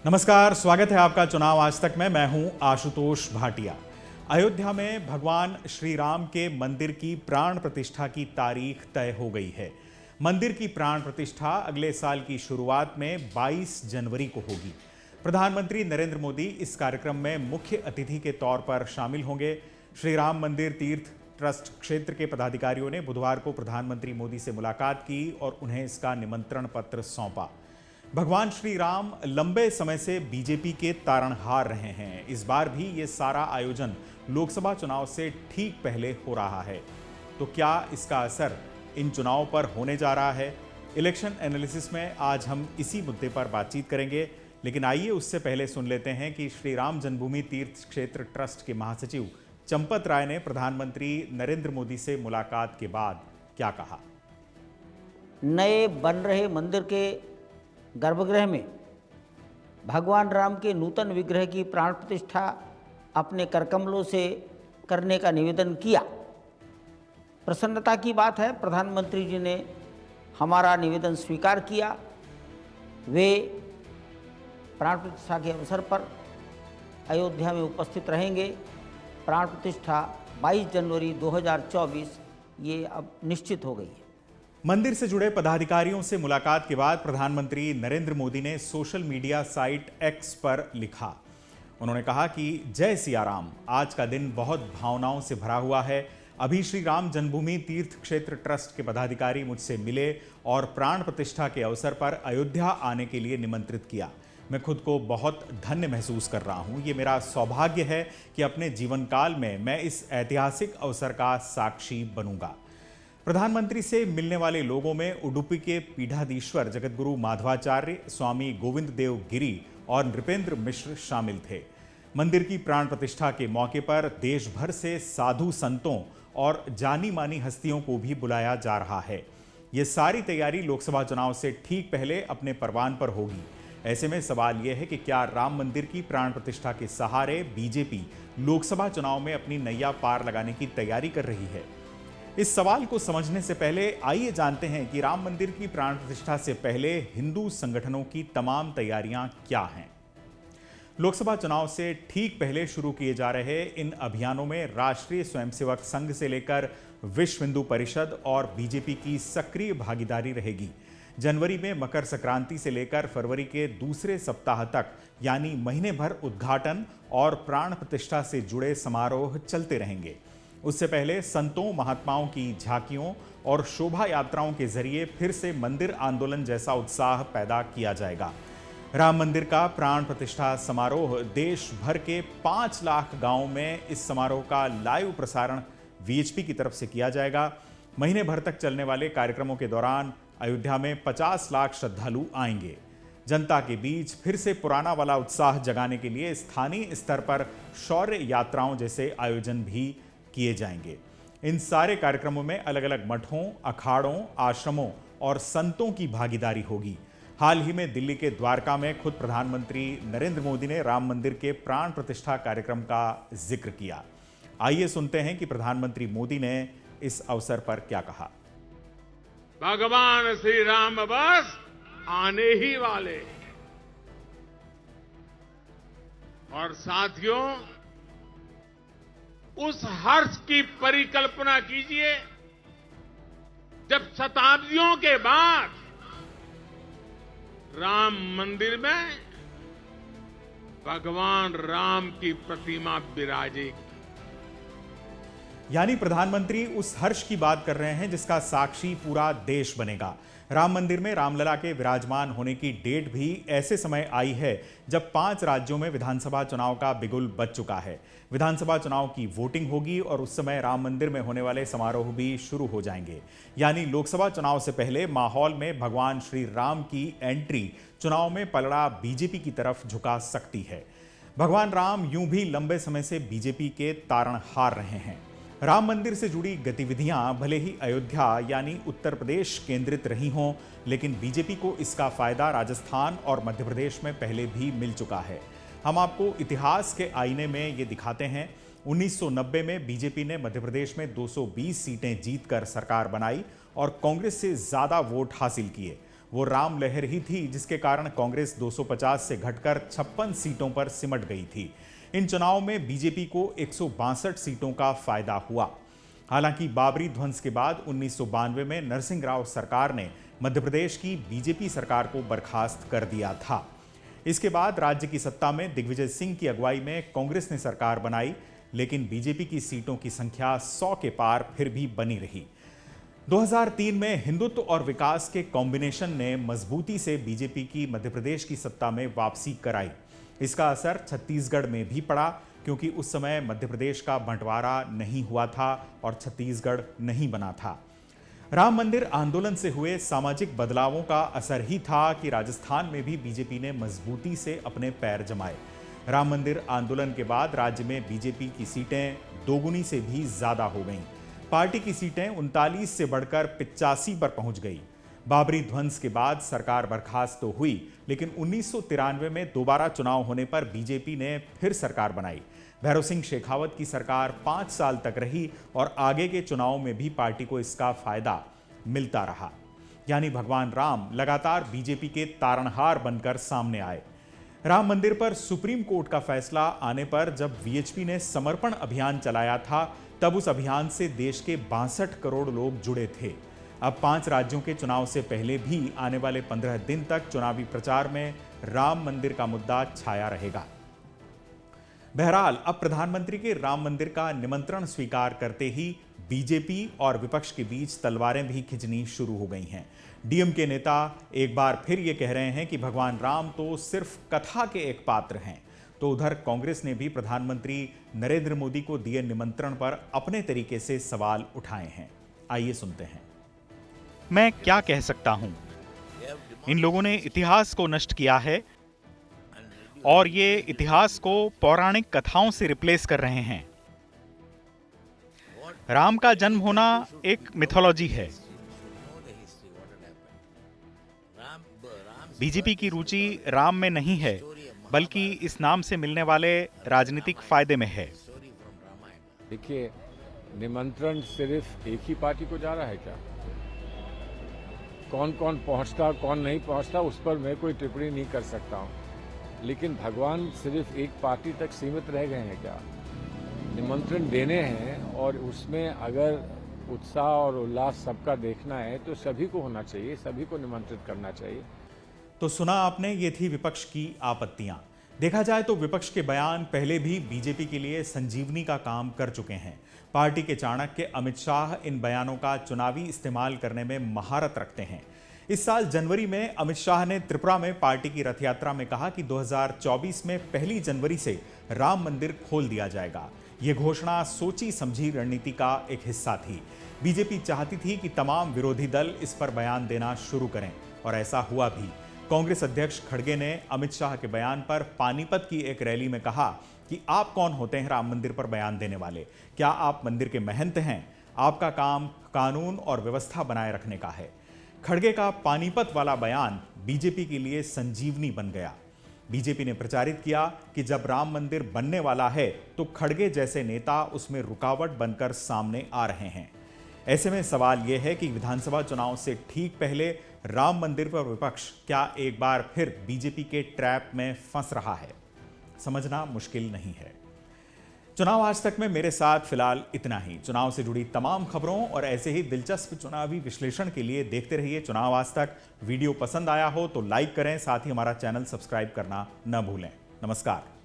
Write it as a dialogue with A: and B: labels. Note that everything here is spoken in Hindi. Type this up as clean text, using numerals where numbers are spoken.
A: नमस्कार, स्वागत है आपका चुनाव आज तक में। मैं हूं आशुतोष भाटिया। अयोध्या में भगवान श्री राम के मंदिर की प्राण प्रतिष्ठा की तारीख तय हो गई है। मंदिर की प्राण प्रतिष्ठा अगले साल की शुरुआत में 22 जनवरी को होगी। प्रधानमंत्री नरेंद्र मोदी इस कार्यक्रम में मुख्य अतिथि के तौर पर शामिल होंगे। श्री राम मंदिर तीर्थ ट्रस्ट क्षेत्र के पदाधिकारियों ने बुधवार को प्रधानमंत्री मोदी से मुलाकात की और उन्हें इसका निमंत्रण पत्र सौंपा। भगवान श्री राम लंबे समय से बीजेपी के तारणहार रहे हैं। इस बार भी ये सारा आयोजन लोकसभा चुनाव से ठीक पहले हो रहा है। तो क्या इसका असर इन चुनावों पर होने जा रहा है? इलेक्शन एनालिसिस में आज हम इसी मुद्दे पर बातचीत करेंगे, लेकिन आइए उससे पहले सुन लेते हैं कि श्री राम जन्मभूमि तीर्थ क्षेत्र ट्रस्ट के महासचिव चंपत राय ने प्रधानमंत्री नरेंद्र मोदी से मुलाकात के बाद क्या कहा।
B: नए बन रहे मंदिर के गर्भगृह में भगवान राम के नूतन विग्रह की प्राण प्रतिष्ठा अपने करकमलों से करने का निवेदन किया। प्रसन्नता की बात है, प्रधानमंत्री जी ने हमारा निवेदन स्वीकार किया। वे प्राण प्रतिष्ठा के अवसर पर अयोध्या में उपस्थित रहेंगे। प्राण प्रतिष्ठा 22 जनवरी 2024 ये अब निश्चित हो गई है।
A: मंदिर से जुड़े पदाधिकारियों से मुलाकात के बाद प्रधानमंत्री नरेंद्र मोदी ने सोशल मीडिया साइट एक्स पर लिखा। उन्होंने कहा कि जय सिया राम, आज का दिन बहुत भावनाओं से भरा हुआ है। अभी श्री राम जन्मभूमि तीर्थ क्षेत्र ट्रस्ट के पदाधिकारी मुझसे मिले और प्राण प्रतिष्ठा के अवसर पर अयोध्या आने के लिए निमंत्रित किया। मैं खुद को बहुत धन्य महसूस कर रहा हूँ। ये मेरा सौभाग्य है कि अपने जीवन काल में मैं इस ऐतिहासिक अवसर का साक्षी बनूंगा। प्रधानमंत्री से मिलने वाले लोगों में उडुपी के पीठाधीश्वर जगतगुरु माधवाचार्य, स्वामी गोविंद देव गिरी और नृपेंद्र मिश्र शामिल थे। मंदिर की प्राण प्रतिष्ठा के मौके पर देश भर से साधु संतों और जानी मानी हस्तियों को भी बुलाया जा रहा है। ये सारी तैयारी लोकसभा चुनाव से ठीक पहले अपने परवान पर होगी। ऐसे में सवाल यह है कि क्या राम मंदिर की प्राण प्रतिष्ठा के सहारे बीजेपी लोकसभा चुनाव में अपनी नैया पार लगाने की तैयारी कर रही है? इस सवाल को समझने से पहले आइए जानते हैं कि राम मंदिर की प्राण प्रतिष्ठा से पहले हिंदू संगठनों की तमाम तैयारियां क्या हैं। लोकसभा चुनाव से ठीक पहले शुरू किए जा रहे इन अभियानों में राष्ट्रीय स्वयंसेवक संघ से लेकर विश्व हिंदू परिषद और बीजेपी की सक्रिय भागीदारी रहेगी। जनवरी में मकर संक्रांति से लेकर फरवरी के दूसरे सप्ताह तक यानी महीने भर उद्घाटन और प्राण प्रतिष्ठा से जुड़े समारोह चलते रहेंगे। उससे पहले संतों महात्माओं की झांकियों और शोभा यात्राओं के जरिए फिर से मंदिर आंदोलन जैसा उत्साह पैदा किया जाएगा। राम मंदिर का प्राण प्रतिष्ठा समारोह देश भर के 5 लाख गांवों में इस समारोह का लाइव प्रसारण वीएचपी की तरफ से किया जाएगा। महीने भर तक चलने वाले कार्यक्रमों के दौरान अयोध्या में 50 लाख श्रद्धालु आएंगे। जनता के बीच फिर से पुराना वाला उत्साह जगाने के लिए स्थानीय स्तर पर शौर्य यात्राओं जैसे आयोजन भी किए जाएंगे। इन सारे कार्यक्रमों में अलग अलग मठों, अखाड़ों, आश्रमों और संतों की भागीदारी होगी। हाल ही में दिल्ली के द्वारका में खुद प्रधानमंत्री नरेंद्र मोदी ने राम मंदिर के प्राण प्रतिष्ठा कार्यक्रम का जिक्र किया। आइए सुनते हैं कि प्रधानमंत्री मोदी ने इस अवसर पर क्या कहा।
C: भगवान श्री राम बस आने ही वाले और साथियों, उस हर्ष की परिकल्पना कीजिए जब शताब्दियों के बाद राम मंदिर में भगवान राम की प्रतिमा विराजेगी।
A: यानी प्रधानमंत्री उस हर्ष की बात कर रहे हैं जिसका साक्षी पूरा देश बनेगा। राम मंदिर में रामलला के विराजमान होने की डेट भी ऐसे समय आई है जब 5 राज्यों में विधानसभा चुनाव का बिगुल बज चुका है। विधानसभा चुनाव की वोटिंग होगी और उस समय राम मंदिर में होने वाले समारोह भी शुरू हो जाएंगे। यानी लोकसभा चुनाव से पहले माहौल में भगवान श्री राम की एंट्री चुनाव में पलड़ा बीजेपी की तरफ झुका सकती है। भगवान राम यूं भी लंबे समय से बीजेपी के तारणहार रहे हैं। राम मंदिर से जुड़ी गतिविधियां भले ही अयोध्या यानी उत्तर प्रदेश केंद्रित रही हों, लेकिन बीजेपी को इसका फायदा राजस्थान और मध्य प्रदेश में पहले भी मिल चुका है। हम आपको इतिहास के आईने में ये दिखाते हैं। 1990 में बीजेपी ने मध्य प्रदेश में 220 सीटें जीतकर सरकार बनाई और कांग्रेस से ज्यादा वोट हासिल किए। वो राम लहर ही थी जिसके कारण कांग्रेस 250 से घटकर 56 सीटों पर सिमट गई थी। इन चुनाव में बीजेपी को 162 सीटों का फायदा हुआ। हालांकि बाबरी ध्वंस के बाद 1992 में नरसिंह राव सरकार ने मध्य प्रदेश की बीजेपी सरकार को बर्खास्त कर दिया था। इसके बाद राज्य की सत्ता में दिग्विजय सिंह की अगुवाई में कांग्रेस ने सरकार बनाई, लेकिन बीजेपी की सीटों की संख्या 100 के पार फिर भी बनी रही। 2003 में हिंदुत्व और विकास के कॉम्बिनेशन ने मजबूती से बीजेपी की मध्य प्रदेश की सत्ता में वापसी कराई। इसका असर छत्तीसगढ़ में भी पड़ा, क्योंकि उस समय मध्य प्रदेश का बंटवारा नहीं हुआ था और छत्तीसगढ़ नहीं बना था। राम मंदिर आंदोलन से हुए सामाजिक बदलावों का असर ही था कि राजस्थान में भी बीजेपी ने मजबूती से अपने पैर जमाए। राम मंदिर आंदोलन के बाद राज्य में बीजेपी की सीटें दोगुनी से भी ज्यादा हो गईं। पार्टी की सीटें 39 से बढ़कर 85 पर पहुंच गई। बाबरी ध्वंस के बाद सरकार बर्खास्त तो हुई, लेकिन 1993 में दोबारा चुनाव होने पर बीजेपी ने फिर सरकार बनाई। भैरव सिंह शेखावत की सरकार 5 साल तक रही और आगे के चुनाव में भी पार्टी को इसका फायदा मिलता रहा। यानी भगवान राम लगातार बीजेपी के तारणहार बनकर सामने आए। राम मंदिर पर सुप्रीम कोर्ट का फैसला आने पर जब वीएचपी ने समर्पण अभियान चलाया था, तब उस अभियान से देश के 62 करोड़ लोग जुड़े थे। अब 5 राज्यों के चुनाव से पहले भी आने वाले 15 दिन तक चुनावी प्रचार में राम मंदिर का मुद्दा छाया रहेगा। बहरहाल अब प्रधानमंत्री के राम मंदिर का निमंत्रण स्वीकार करते ही बीजेपी और विपक्ष के बीच तलवारें भी खिंचनी शुरू हो गई हैं। डीएमके नेता एक बार फिर ये कह रहे हैं कि भगवान राम तो सिर्फ कथा के एक पात्र हैं, तो उधर कांग्रेस ने भी प्रधानमंत्री नरेंद्र मोदी को दिए निमंत्रण पर अपने तरीके से सवाल उठाए हैं। आइए सुनते हैं। मैं क्या कह सकता हूं? इन लोगों ने इतिहास को नष्ट किया है और ये इतिहास को पौराणिक कथाओं से रिप्लेस कर रहे हैं। राम का जन्म होना एक मिथोलॉजी है। बीजेपी की रुचि राम में नहीं है, बल्कि इस नाम से मिलने वाले राजनीतिक फायदे में है।
D: देखिए, निमंत्रण सिर्फ एक ही पार्टी को जा रहा है क्या? कौन कौन पहुंचता कौन नहीं पहुंचता उस पर मैं कोई टिप्पणी नहीं कर सकता हूं, लेकिन भगवान सिर्फ एक पार्टी तक सीमित रह गए हैं क्या? निमंत्रण देने हैं और उसमें अगर उत्साह और उल्लास सबका देखना है तो सभी को होना चाहिए, सभी को निमंत्रित करना चाहिए।
A: तो सुना आपने, ये थी विपक्ष की आपत्तियां। देखा जाए तो विपक्ष के बयान पहले भी बीजेपी के लिए संजीवनी का काम कर चुके हैं। पार्टी के चाणक्य अमित शाह इन बयानों का चुनावी इस्तेमाल करने में महारत रखते हैं। इस साल जनवरी में अमित शाह ने त्रिपुरा में पार्टी की रथ यात्रा में कहा कि 2024 में 1 जनवरी से राम मंदिर खोल दिया जाएगा। यह घोषणा सोची समझी रणनीति का एक हिस्सा थी। बीजेपी चाहती थी कि तमाम विरोधी दल इस पर बयान देना शुरू करें, और ऐसा हुआ भी। कांग्रेस अध्यक्ष खड़गे ने अमित शाह के बयान पर पानीपत की एक रैली में कहा कि आप कौन होते हैं राम मंदिर पर बयान देने वाले? क्या आप मंदिर के महंत हैं? आपका काम कानून और व्यवस्था बनाए रखने का है। खड़गे का पानीपत वाला बयान बीजेपी के लिए संजीवनी बन गया। बीजेपी ने प्रचारित किया कि जब राम मंदिर बनने वाला है तो खड़गे जैसे नेता उसमें रुकावट बनकर सामने आ रहे हैं। ऐसे में सवाल यह है कि विधानसभा चुनाव से ठीक पहले राम मंदिर पर विपक्ष क्या एक बार फिर बीजेपी के ट्रैप में फंस रहा है? समझना मुश्किल नहीं है। चुनाव आज तक में मेरे साथ फिलहाल इतना ही। चुनाव से जुड़ी तमाम खबरों और ऐसे ही दिलचस्प चुनावी विश्लेषण के लिए देखते रहिए चुनाव आज तक। वीडियो पसंद आया हो तो लाइक करें, साथ ही हमारा चैनल सब्सक्राइब करना न भूलें। नमस्कार।